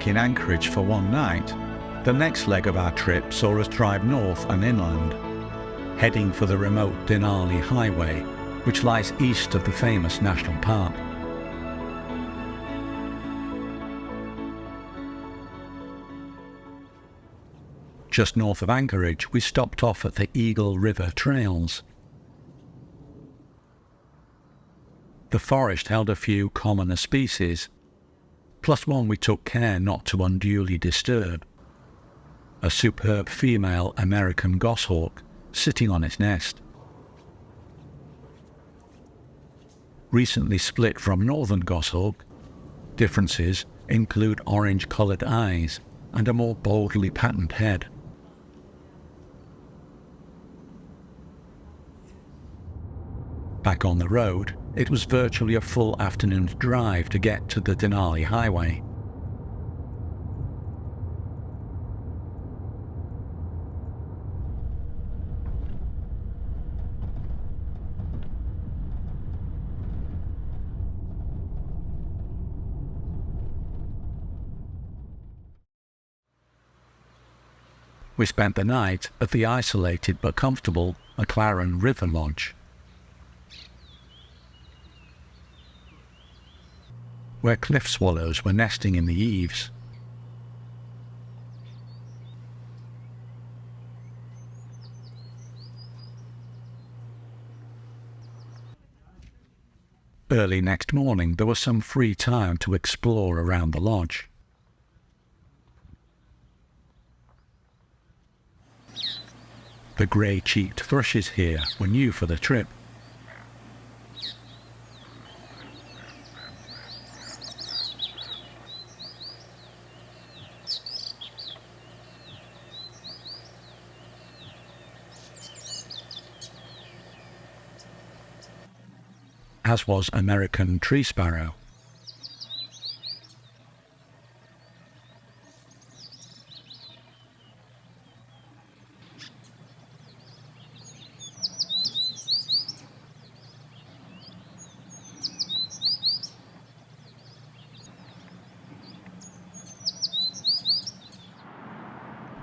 back in Anchorage for one night, the next leg of our trip saw us drive north and inland, heading for the remote Denali Highway, which lies east of the famous national park. Just north of Anchorage, we stopped off at the Eagle River Trails. The forest held a few commoner species, plus one we took care not to unduly disturb, a superb female American goshawk sitting on its nest. Recently split from northern goshawk, differences include orange-coloured eyes and a more boldly patterned head. Back on the road, it was virtually a full afternoon's drive to get to the Denali Highway. We spent the night at the isolated but comfortable McLaren River Lodge, where cliff swallows were nesting in the eaves. Early next morning there was some free time to explore around the lodge. The grey-cheeked thrushes here were new for the trip. As was American tree sparrow.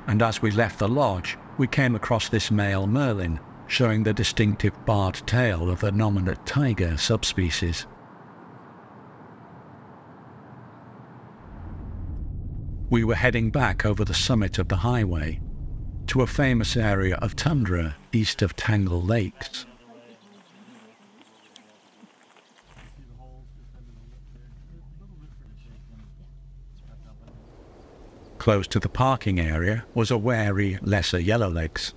And as we left the lodge, we came across this male merlin, showing the distinctive barred tail of the nominate tiger subspecies. We were heading back over the summit of the highway to a famous area of tundra east of Tangle Lakes. Close to the parking area was a wary lesser yellowlegs.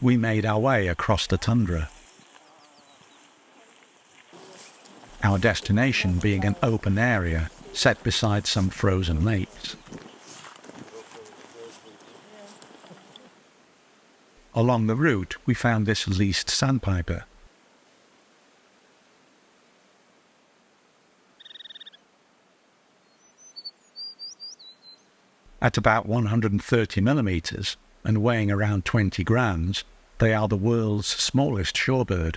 We made our way across the tundra, our destination being an open area set beside some frozen lakes. Along the route, we found this least sandpiper. At about 130 millimeters and weighing around 20 grams, they are the world's smallest shorebird.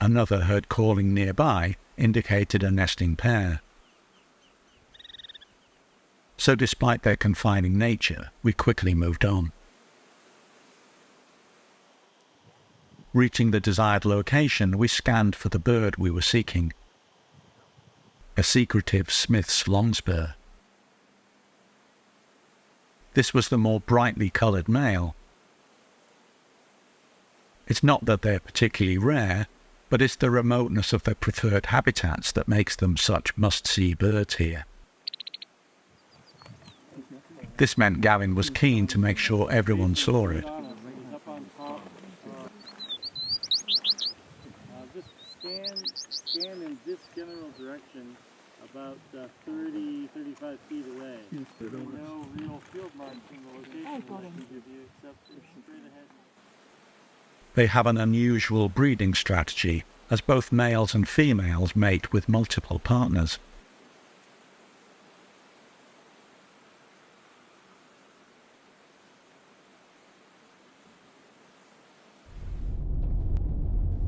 Another heard calling nearby indicated a nesting pair. So despite their confining nature, we quickly moved on. Reaching the desired location, we scanned for the bird we were seeking. A secretive Smith's longspur. This was the more brightly coloured male. It's not that they're particularly rare, but it's the remoteness of their preferred habitats that makes them such must-see birds here. This meant Gavin was keen to make sure everyone saw it. Just scan in this general direction about 30-35 feet away. There's no real field marks in the location that I can give you except straight ahead. They have an unusual breeding strategy, as both males and females mate with multiple partners.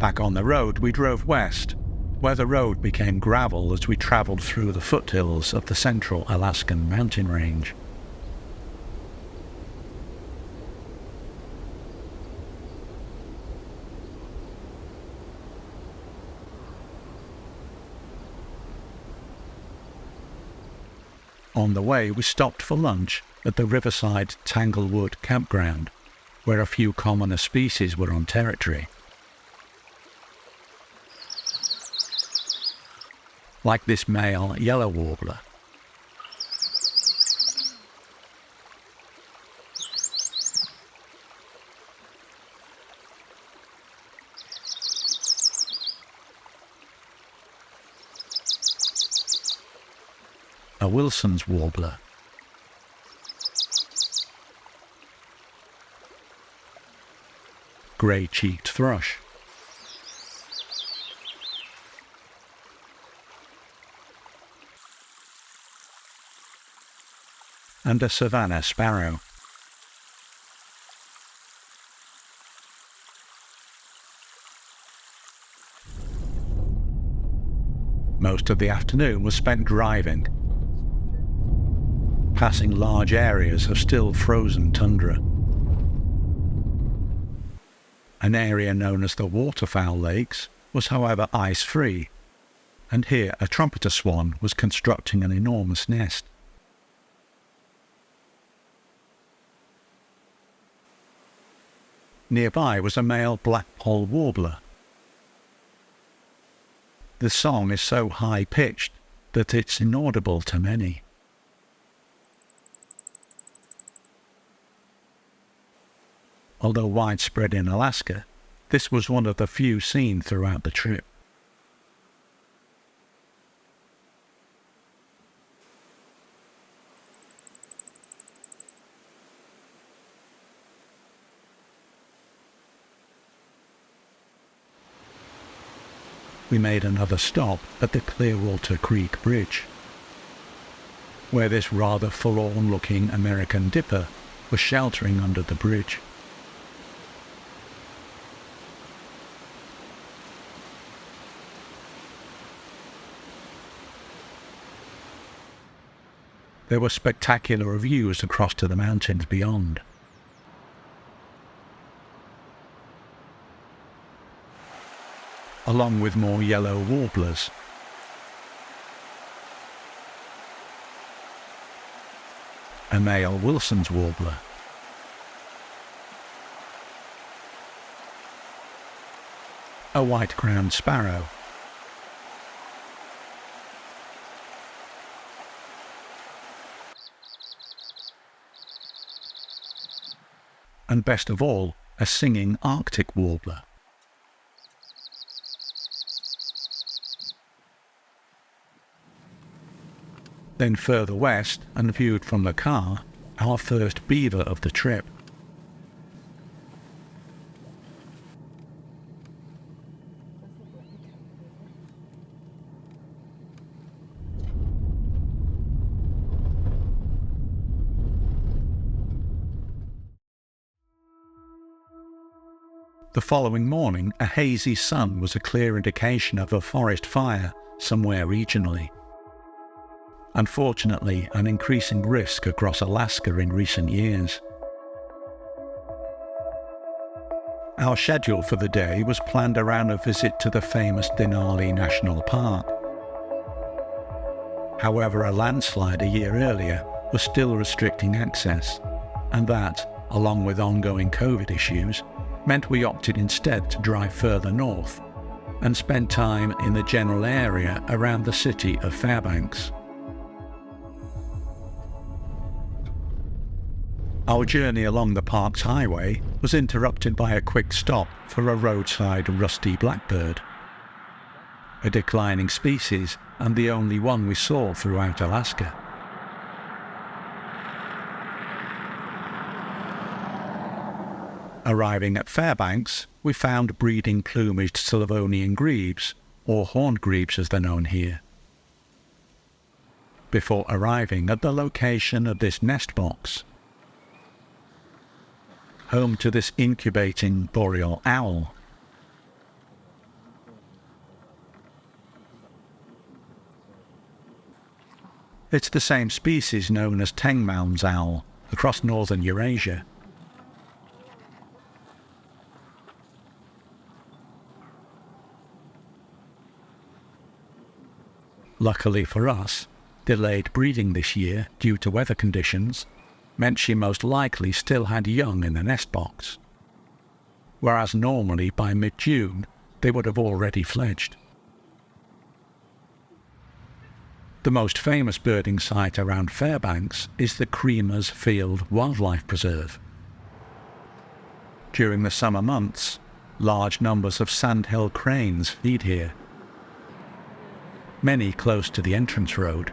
Back on the road, we drove west, where the road became gravel as we travelled through the foothills of the central Alaskan mountain range. On the way, we stopped for lunch at the Riverside Tanglewood campground, where a few commoner species were on territory. Like this male yellow warbler. A Wilson's warbler. Grey-cheeked thrush. And a savanna sparrow. Most of the afternoon was spent driving, passing large areas of still frozen tundra. An area known as the Waterfowl Lakes was however ice-free, and here a trumpeter swan was constructing an enormous nest. Nearby was a male black-poll warbler. The song is so high-pitched that it's inaudible to many. Although widespread in Alaska, this was one of the few seen throughout the trip. We made another stop at the Clearwater Creek Bridge, where this rather forlorn-looking American dipper was sheltering under the bridge. There were spectacular views across to the mountains beyond. Along with more yellow warblers. A male Wilson's warbler. A white-crowned sparrow. And best of all, a singing Arctic warbler. Then further west, and viewed from the car, our first beaver of the trip. The following morning, a hazy sun was a clear indication of a forest fire somewhere regionally. Unfortunately, an increasing risk across Alaska in recent years. Our schedule for the day was planned around a visit to the famous Denali National Park. However, a landslide a year earlier was still restricting access, and that, along with ongoing COVID issues, meant we opted instead to drive further north and spend time in the general area around the city of Fairbanks. Our journey along the park's highway was interrupted by a quick stop for a roadside rusty blackbird, a declining species and the only one we saw throughout Alaska. Arriving at Fairbanks, we found breeding plumaged Slavonian grebes, or horned grebes as they're known here. Before arriving at the location of this nest box, home to this incubating boreal owl. It's the same species known as Tengmound's owl across northern Eurasia. Luckily for us, delayed breeding this year due to weather conditions meant she most likely still had young in the nest box, whereas normally by mid-June they would have already fledged. The most famous birding site around Fairbanks is the Creamer's Field Wildlife Preserve. During the summer months, large numbers of sandhill cranes feed here, many close to the entrance road.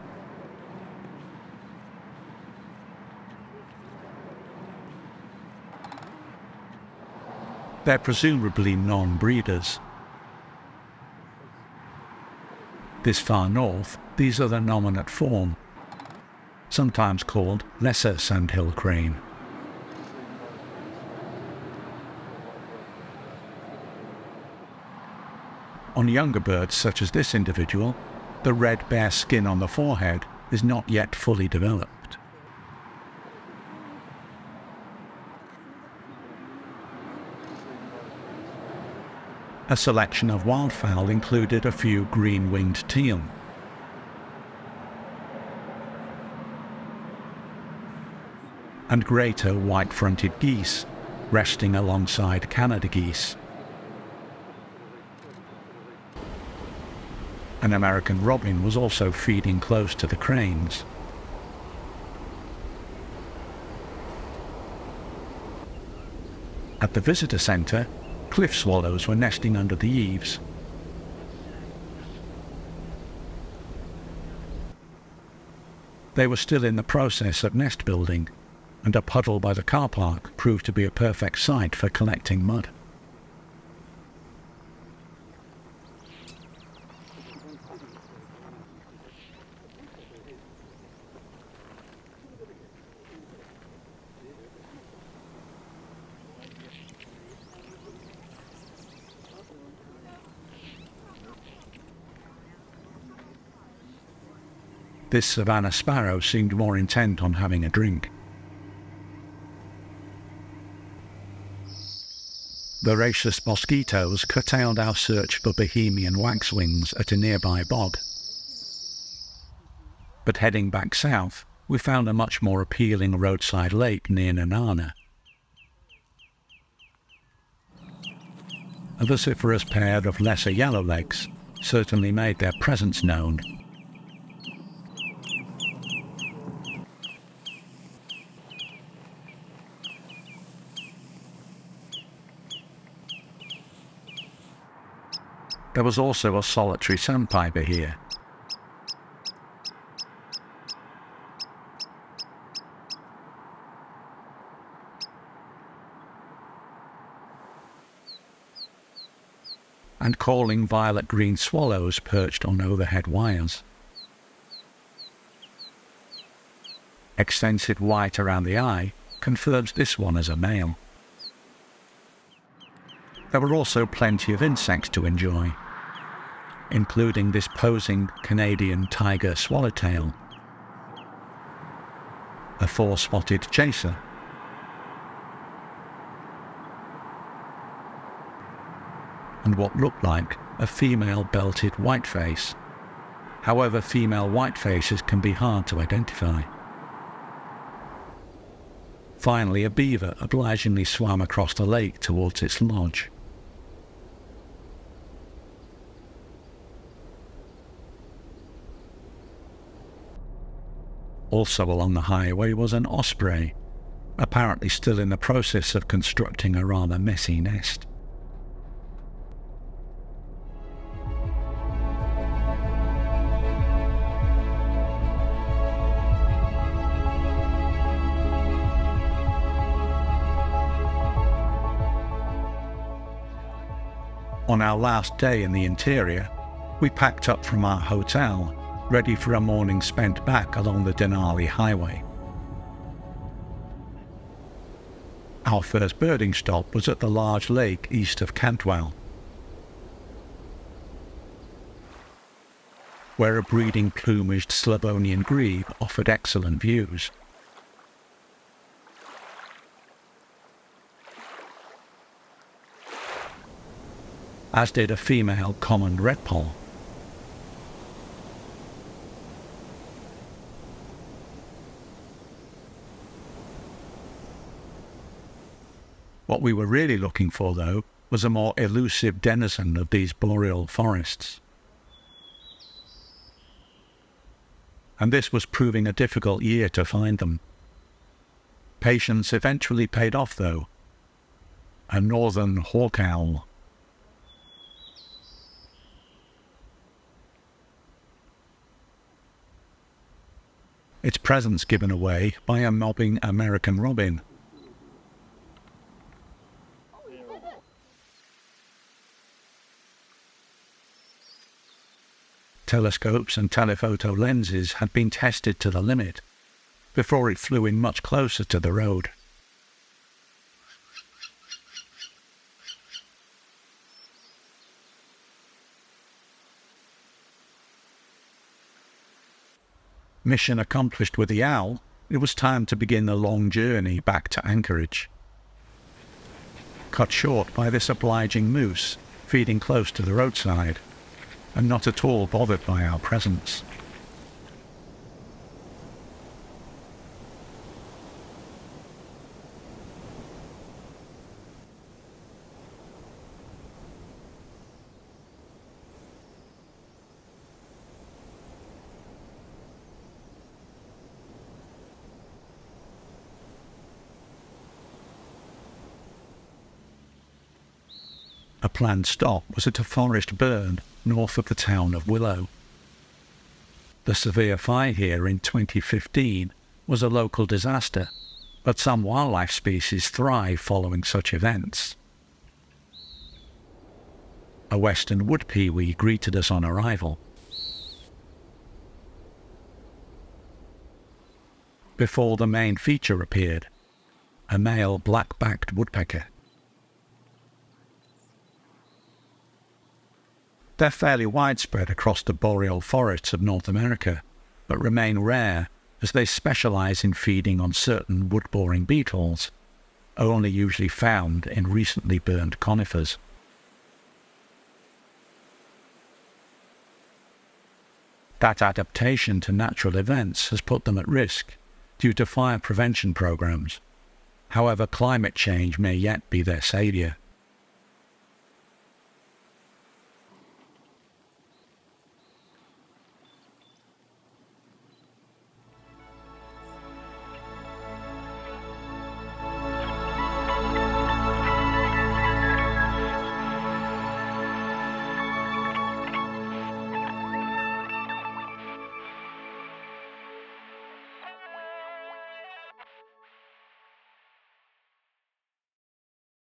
They're presumably non-breeders. This far north, these are the nominate form, sometimes called lesser sandhill crane. On younger birds such as this individual, the red bare skin on the forehead is not yet fully developed. A selection of wildfowl included a few green-winged teal, and greater white-fronted geese, resting alongside Canada geese. An American robin was also feeding close to the cranes. At the visitor centre, cliff swallows were nesting under the eaves. They were still in the process of nest building, and a puddle by the car park proved to be a perfect site for collecting mud. This savanna sparrow seemed more intent on having a drink. Voracious mosquitoes curtailed our search for Bohemian waxwings at a nearby bog. But heading back south, we found a much more appealing roadside lake near Nenana. A vociferous pair of lesser yellowlegs certainly made their presence known. There was also a solitary sandpiper here. And calling violet-green swallows perched on overhead wires. Extensive white around the eye confirms this one as a male. There were also plenty of insects to enjoy, including this posing Canadian tiger swallowtail, a four-spotted chaser, and what looked like a female belted whiteface. However, female whitefaces can be hard to identify. Finally, a beaver obligingly swam across the lake towards its lodge. Also along the highway was an osprey, apparently still in the process of constructing a rather messy nest. On our last day in the interior, we packed up from our hotel, ready for a morning spent back along the Denali Highway. Our first birding stop was at the large lake east of Cantwell. where a breeding plumaged Slavonian grebe offered excellent views. As did a female common redpoll. What we were really looking for, though, was a more elusive denizen of these boreal forests. And this was proving a difficult year to find them. Patience eventually paid off, though. A northern hawk owl. Its presence given away by a mobbing American robin. Telescopes and telephoto lenses had been tested to the limit before it flew in much closer to the road. Mission accomplished with the owl, it was time to begin the long journey back to Anchorage. Cut short by this obliging moose feeding close to the roadside, and not at all bothered by our presence. A planned stop was at a forest burn north of the town of Willow. The severe fire here in 2015 was a local disaster, but some wildlife species thrive following such events. A western wood pewee greeted us on arrival. Before the main feature appeared, a male black-backed woodpecker. They're fairly widespread across the boreal forests of North America, but remain rare as they specialize in feeding on certain wood-boring beetles, only usually found in recently burned conifers. That adaptation to natural events has put them at risk due to fire prevention programs. However, climate change may yet be their savior.